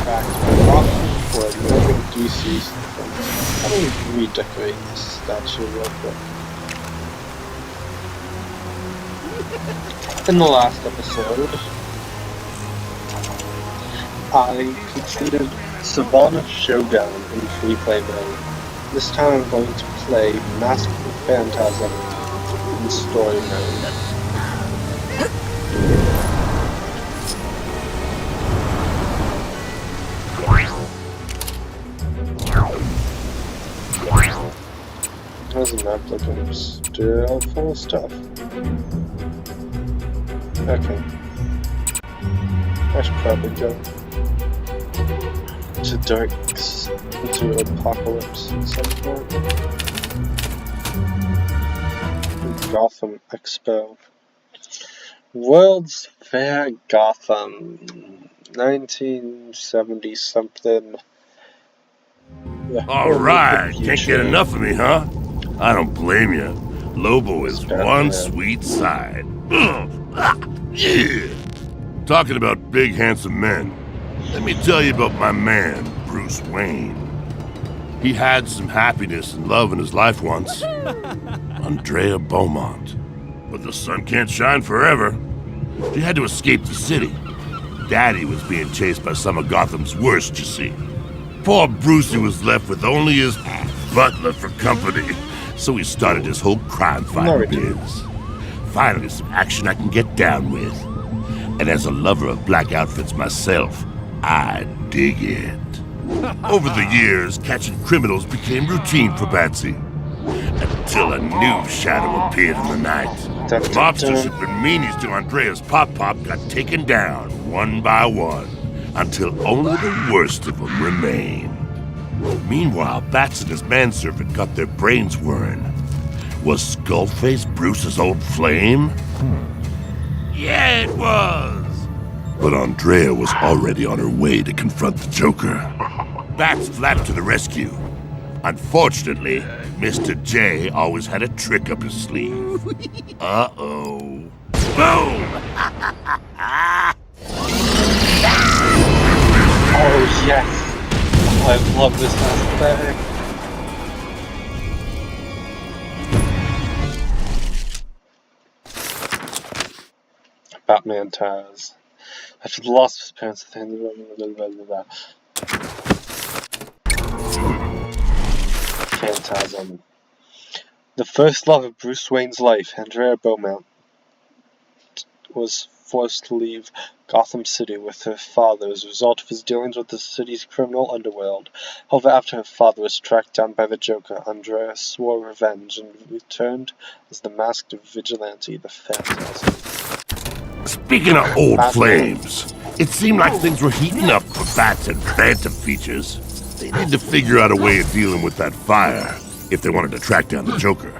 Back to my Gotham for moving DC's. How do we redecorate this statue real quick? In the last episode, I completed Savannah Showdown in free play mode. This time I'm going to play Mask of Phantasm in story mode. How's the map looking? Still full of stuff. Okay. I should probably go to Darks, into Apocalypse at some point. Gotham Expo. World's Fair Gotham. 1970 something. Alright, can't get enough of me, huh? I don't blame you. Lobo is one sweet side. Yeah. Talking about big handsome men, let me tell you about my man, Bruce Wayne. He had some happiness and love in his life once. Andrea Beaumont. But the sun can't shine forever. She had to escape the city. Daddy was being chased by some of Gotham's worst, you see. Poor Brucey was left with only his butler for company. So he started his whole crime-fighting biz. Finally, some action I can get down with. And as a lover of black outfits myself, I dig it. Over the years, catching criminals became routine for Batsy. Until a new shadow appeared in the night. Mobsters who'd been meanies to Andrea's Pop-Pop got taken down, one by one, until only the worst of them remained. Meanwhile, Bats and his manservant got their brains whirring. Was Skullface Bruce's old flame? Yeah, it was! But Andrea was already on her way to confront the Joker. Bats flapped to the rescue. Unfortunately, Mr. J always had a trick up his sleeve. Uh-oh. Boom! Oh, yes! I love this aesthetic. Batman Taz. After the loss of his parents, at the end of Phantasm. The first love of Bruce Wayne's life, Andrea Beaumont, was forced to leave Gotham City with her father as a result of his dealings with the city's criminal underworld. However, after her father was tracked down by the Joker, Andrea swore revenge and returned as the masked vigilante, the Phantasm. Speaking of old flames, it seemed like things were heating up for Bats and Phantom features. They need to figure out a way of dealing with that fire if they wanted to track down the Joker.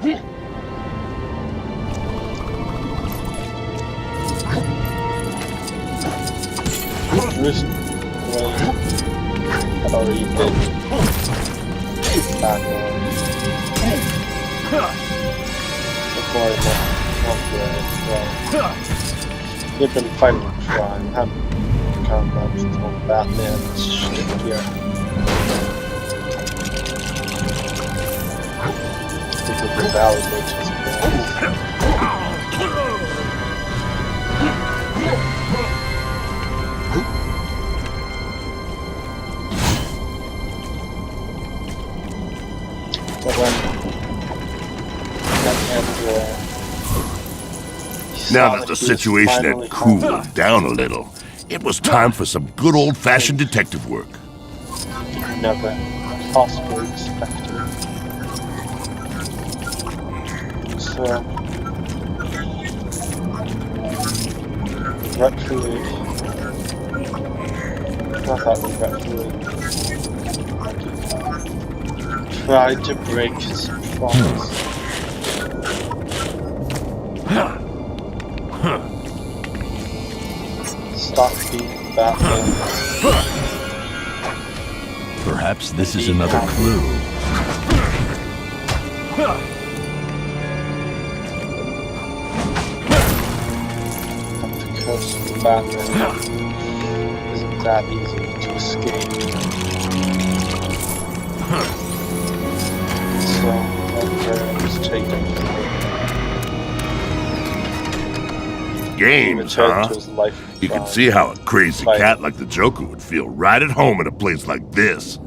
Bruce Wayne had already been Batman before he went there as well. He'd been fighting crime, hadn't become much of Batman's shtick yet. He could validate his plans. But when now that the situation had cooled down a little, it was time for some good old-fashioned detective work. Never possibly expected. So, regretfully, not that regretfully, tried to break his promise. Stop being Batman. Perhaps this is another clue. The because Batman isn't that easy to escape. So Andrea was taken. Games, huh? To his life You can see how a crazy cat like the Joker would feel right at home in a place like this.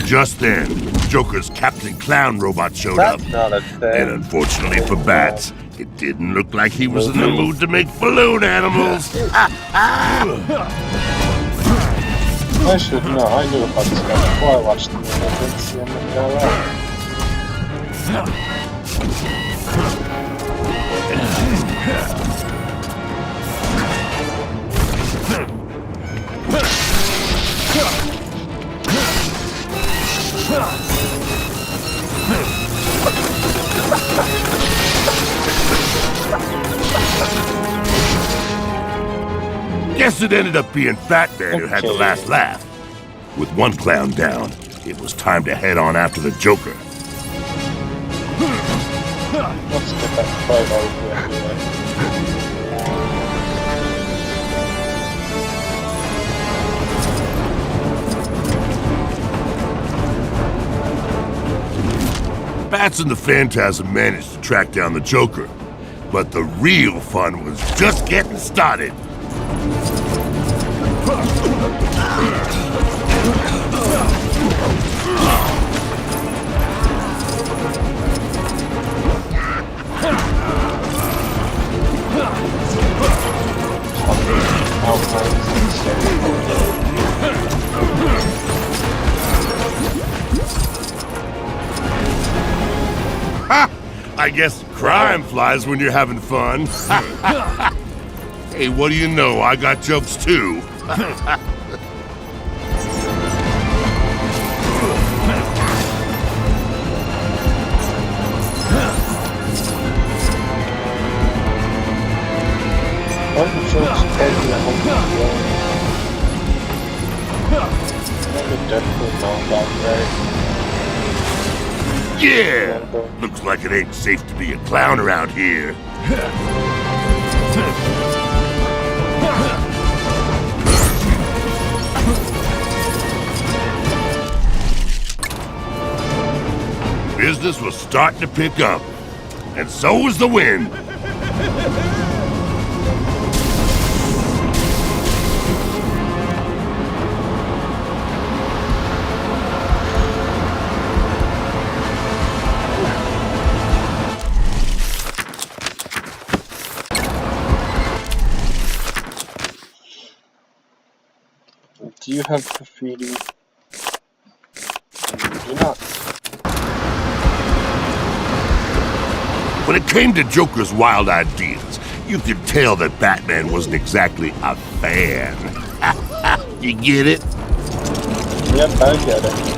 Just then, Joker's Captain Clown robot showed up. And unfortunately for Bats, it didn't look like he was in the mood to make balloon animals. I should know. I knew about this guy before I watched the movie. I didn't see him in LA. Guess it ended up being Batman who had the last laugh. With one clown down, it was time to head on after the Joker. Let's get that fight over anyway. Bats and the Phantasm managed to track down the Joker, but the real fun was just getting started. I guess crime flies when you're having fun. Hey, what do you know? I got jokes too. Yeah! Looks like it ain't safe to be a clown around here. Business was starting to pick up, and so was the wind. Do you have graffiti? You do not. When it came to Joker's wild ideas, you could tell that Batman wasn't exactly a fan. You get it? Yep, I get it.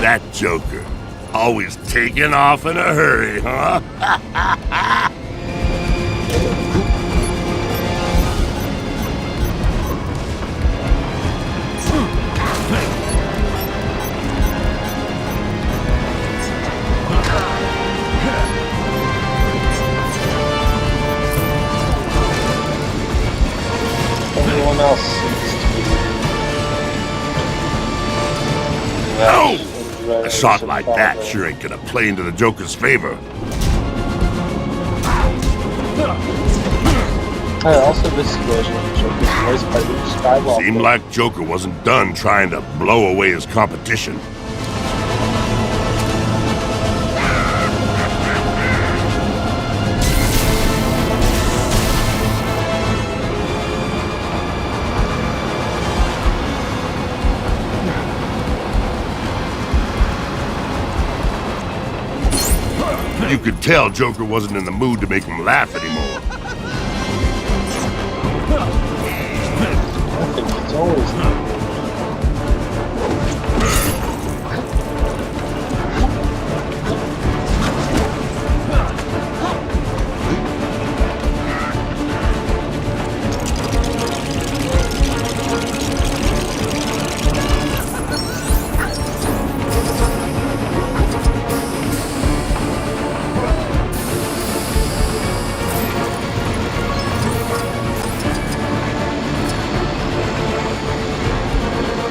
That Joker, always taking off in a hurry, huh? Everyone else seems to be... No! A shot like that sure ain't gonna play into the Joker's favor. Also, this version Joker is voiced by Luke Skywalker. Seemed like Joker wasn't done trying to blow away his competition. You could tell Joker wasn't in the mood to make him laugh anymore. I think it's always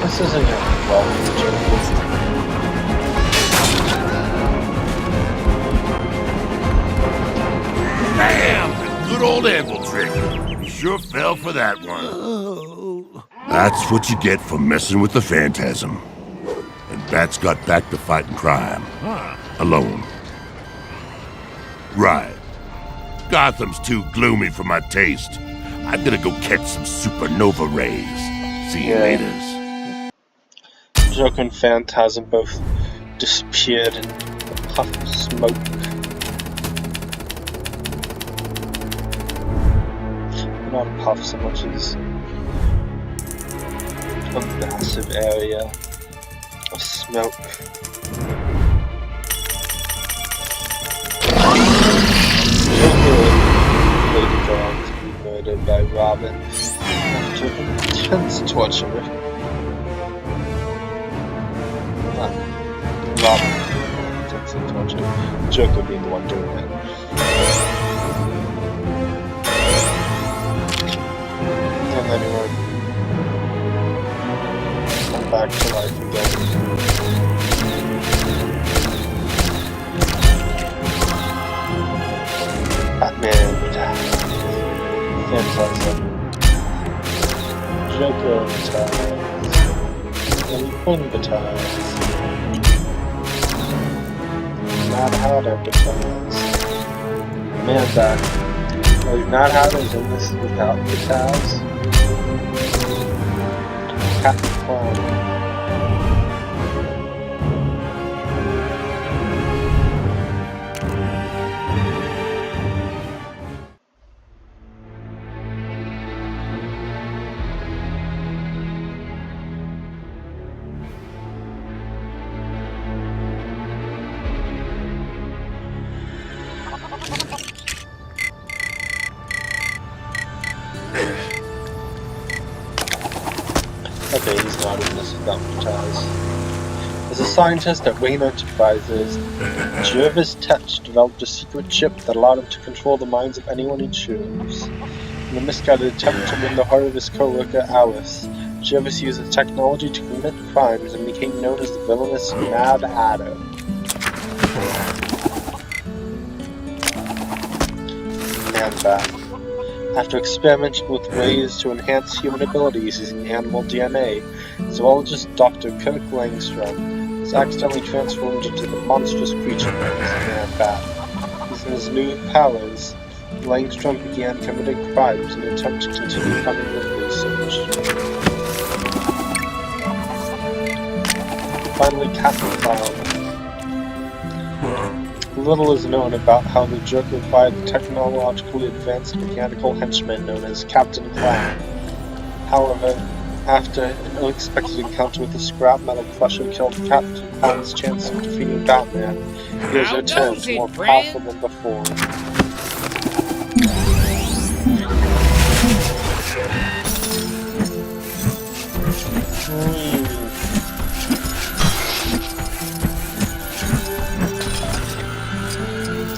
this isn't going well with the Joker. Bam! The good old anvil trick. You sure fell for that one. That's what you get for messing with the Phantasm. And Bat's got back to fighting crime. Alone. Right. Gotham's too gloomy for my taste. I'm gonna go catch some supernova rays. See you later. Joker and Phantasm both disappeared in a puff of smoke. Not a puff so much as a massive area of smoke. Joker later go on to be murdered by Robin after intense torture. Robin intensely torture. Joker being the one doing it. And then he would come back to life again. Batman, Phantasm, Joker and Quinn battalions, Mad Hatter battalions, Man-Bat. Mad Hatter's in this without the tabs. Captain Clown. Okay, he's not in this without Taz. As a scientist at Wayne Enterprises, Jervis Tetch developed a secret chip that allowed him to control the minds of anyone he chose. In a misguided attempt to win the heart of his co-worker Alice, Jervis used the technology to commit crimes and became known as the villainous Mad Hatter. Man-Bat. After experimenting with ways to enhance human abilities using animal DNA, zoologist Dr. Kirk Langstrom was accidentally transformed into the monstrous creature known as Man-Bat. Using his new powers, Langstrom began committing crimes in an attempt to continue funding the research. Finally, Captain Clown. Little is known about how the Joker acquired the technologically advanced mechanical henchman known as Captain Clown. However, after an unexpected encounter with the scrap metal crusher killed Captain Clown's chance of defeating Batman, he has returned more powerful than before.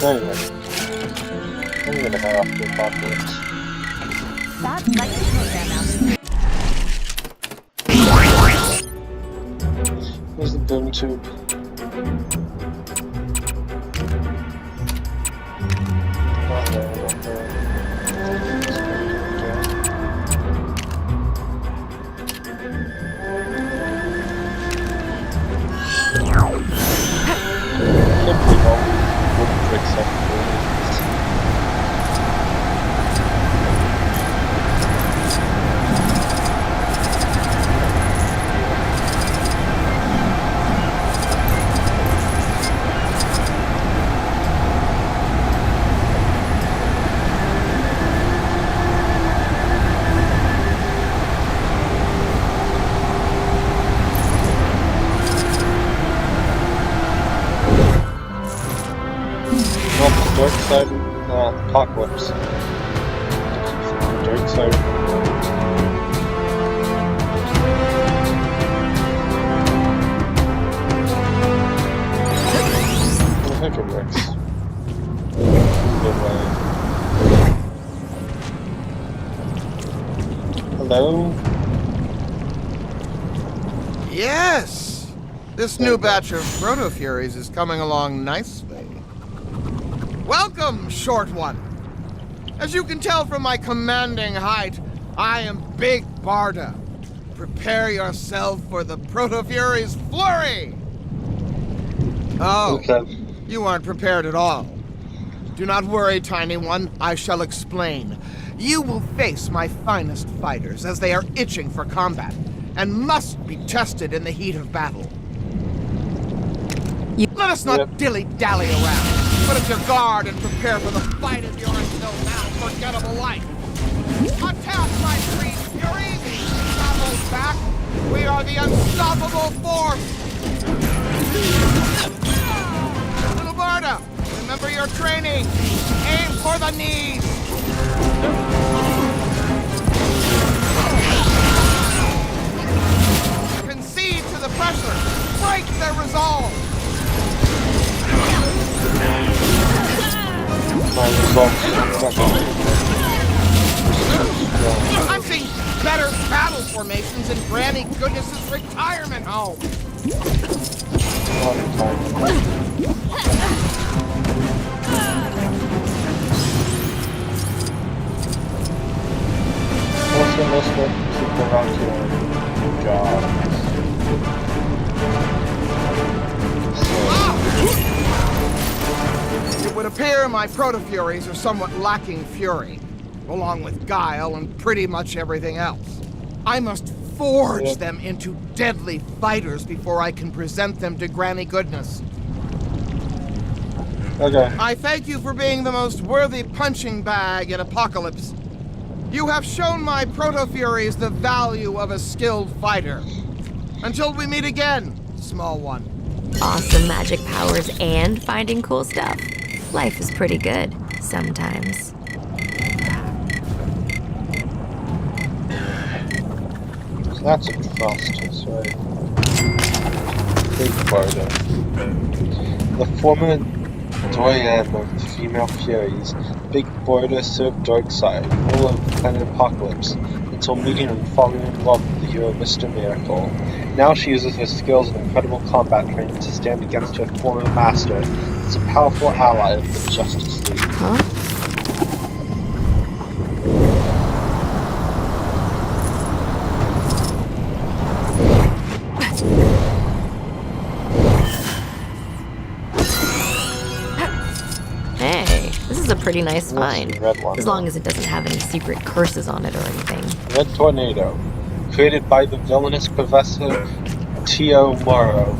Anyway, I'm gonna head off to Apocalypse. That's like the program now. Here's the boom tube. Not there, not there. fix up wounds. Dark side, apocalypse. Dark side. I think it works. Hello? Yes! This new batch of Proto-Furies is coming along nicely. Welcome, short one! As you can tell from my commanding height, I am Big Barda. Prepare yourself for the Proto-Furies' flurry! Oh, Okay. you aren't prepared at all. Do not worry, tiny one, I shall explain. You will face my finest fighters as they are itching for combat, and must be tested in the heat of battle. Let us not dilly-dally around. Put up your guard and prepare for the fight of your until now forgettable life. Attack, my three furies! Not hold back. We are the unstoppable force! Little Barda, remember your training. Aim for the knees. Concede to the pressure. Break their resolve. I'm seeing better battle formations in Granny Goodness's retirement home. It would appear my Proto-Furies are somewhat lacking fury, along with guile and pretty much everything else. I must forge them into deadly fighters before I can present them to Granny Goodness. Okay. I thank you for being the most worthy punching bag in Apocalypse. You have shown my Proto-Furies the value of a skilled fighter. Until we meet again, small one. Awesome magic powers and finding cool stuff. Life is pretty good sometimes. That's a Frostus, right? Big Barda. The former doyen of the female Furies, Big Barda served Darkseid, ruler of the planet Apocalypse, until meeting and falling in love with the hero Mr. Miracle. Now she uses her skills and incredible combat training to stand against her former master as a powerful ally of the Justice League. Huh? Hey, this is a pretty nice find. As long as it doesn't have any secret curses on it or anything. Red Tornado, created by the villainous Professor T.O. Morrow.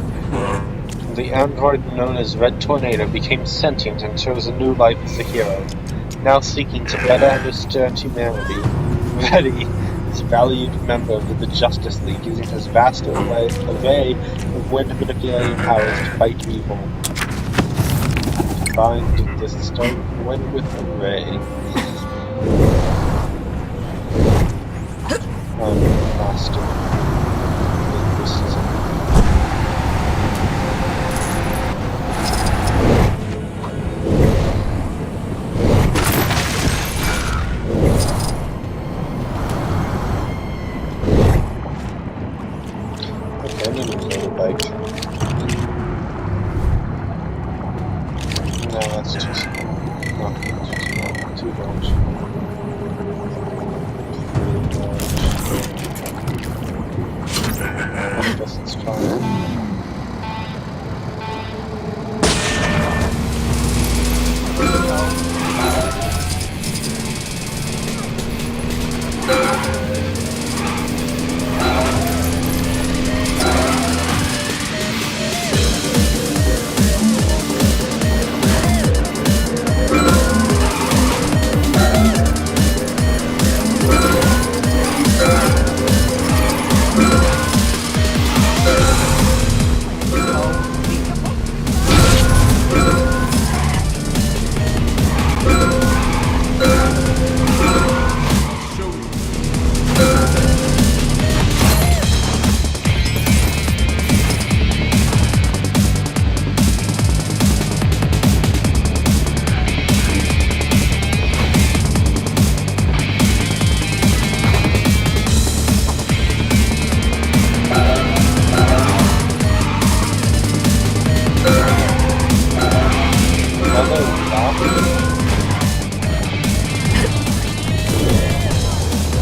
The android known as Red Tornado became sentient and chose a new life as a hero. Now seeking to better understand humanity, Reddy is a valued member of the Justice League, using his vast array of wind manipulating powers to fight evil. Combined the stone wind with array. Master. No, that's just not too much. I guess it's fine.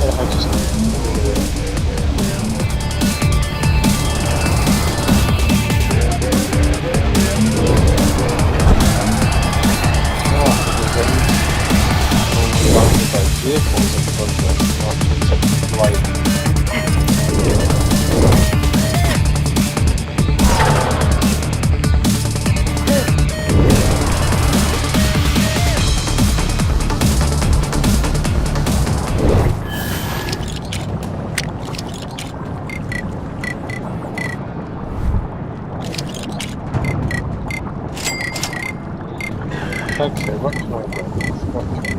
I just... Vehicles in front of us, not okay, what can I do? What can I do?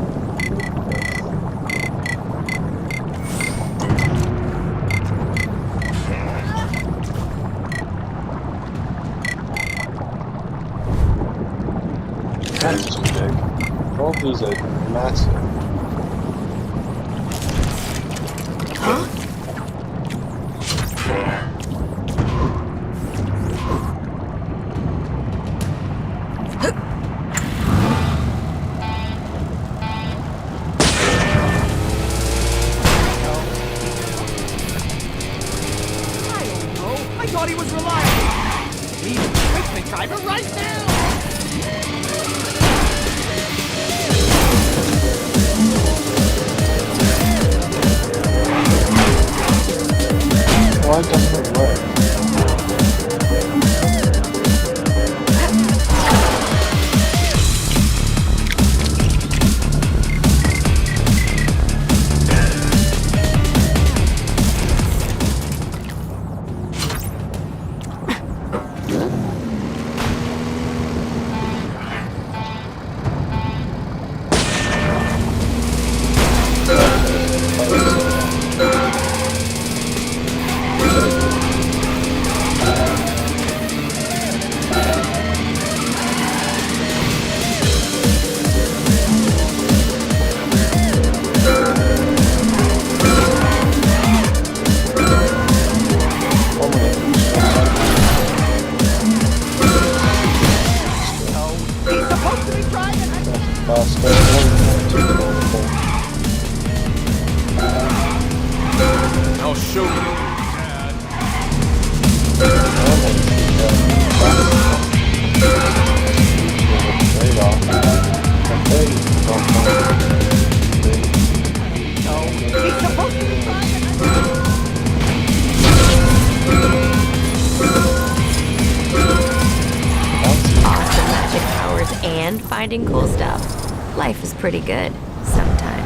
That's too big. All these are massive. Huh? I thought he was reliable. He's a quick driver right now. Why doesn't it work? I'll show you. Awesome magic powers and finding cool stuff. Life is pretty good sometimes.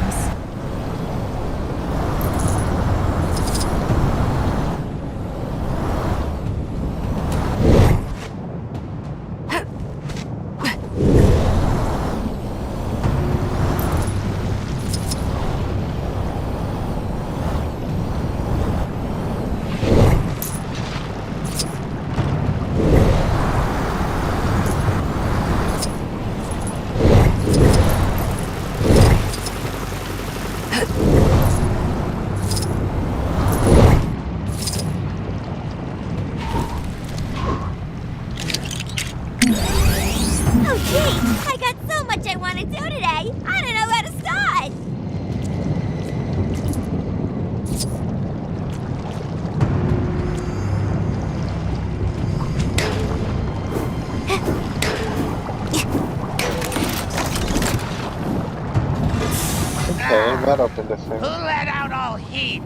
I got so much I want to do today. I don't know where to start. Okay, that opened a thing. Who let out all heat?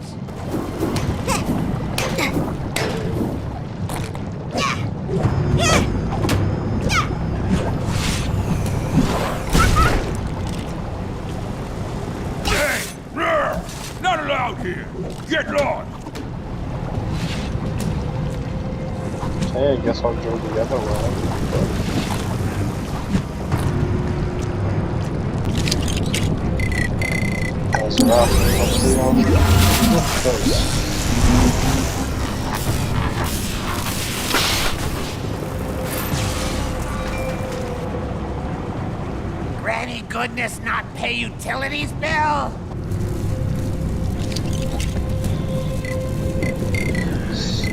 Not allowed here! Get lost! Okay, I guess I'll go the other way. There's enough. Hopefully on close. Granny goodness not pay utilities bill?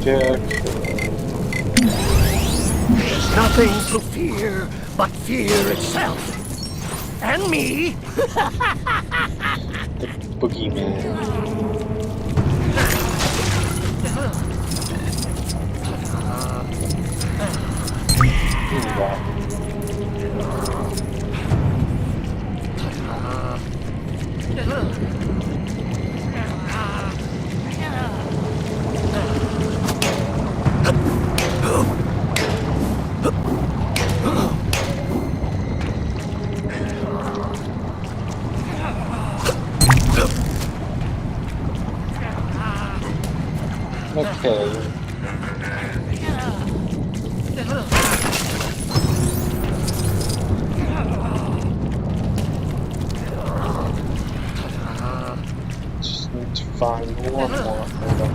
There's nothing to fear but fear itself. And me. The boogeyman. Okay. Just need to find one more item.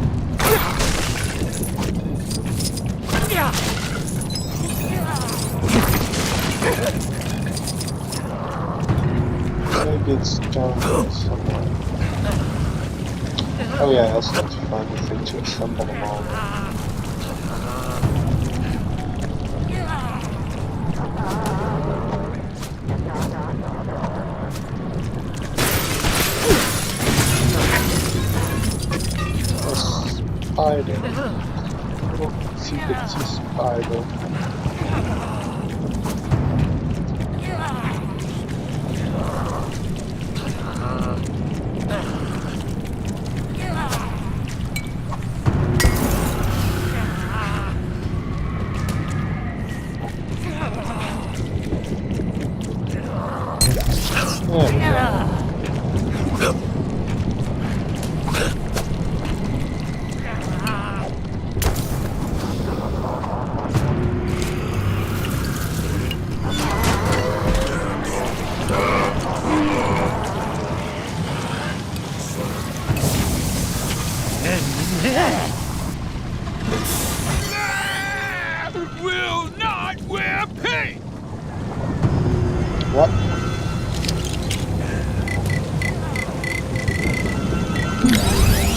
Maybe it's down there somewhere. Oh yeah, I also have to find a thing to assemble them all. Spider. Little itsy spider. There we go. Will not wear pink! What?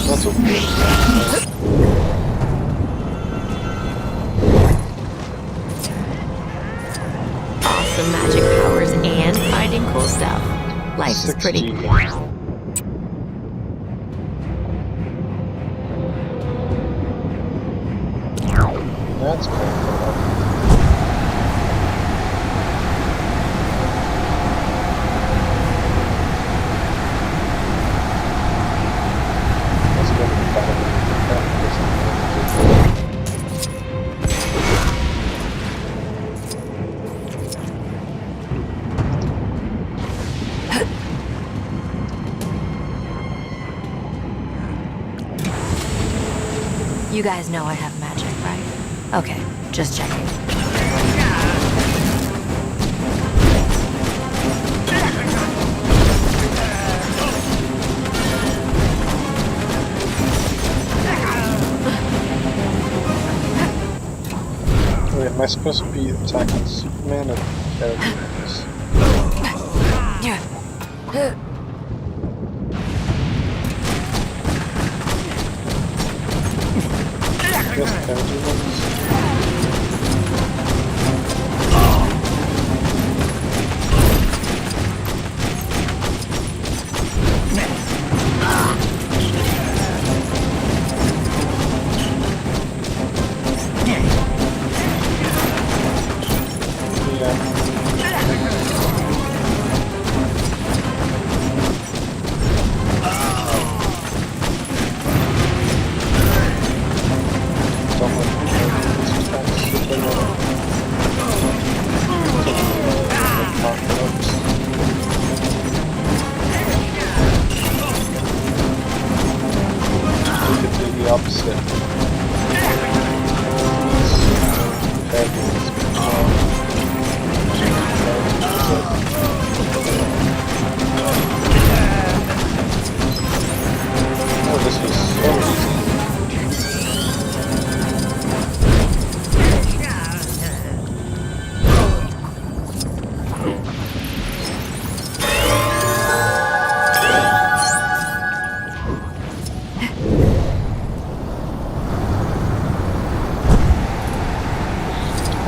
That's a weird sound. Awesome magic powers and finding cool stuff. Life is pretty 60. That's cool. Let's go to the bottom. You guys know I have magic, right? Okay, just checking. Wait, am I supposed to be attacking Superman or characters? Yes, characters. Opposite. Oh, this was so easy.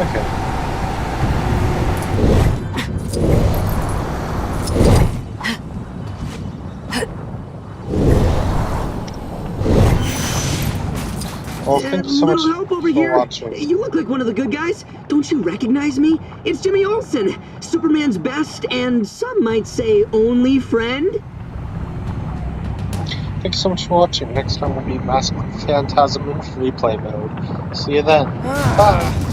Okay. Well, thank you so much Little help over for here. watching. You look like one of the good guys. Don't you recognize me? It's Jimmy Olsen, Superman's best and some might say only friend. Thanks so much for watching. Next time will be Mask Phantasm in free play mode. See you then. Bye.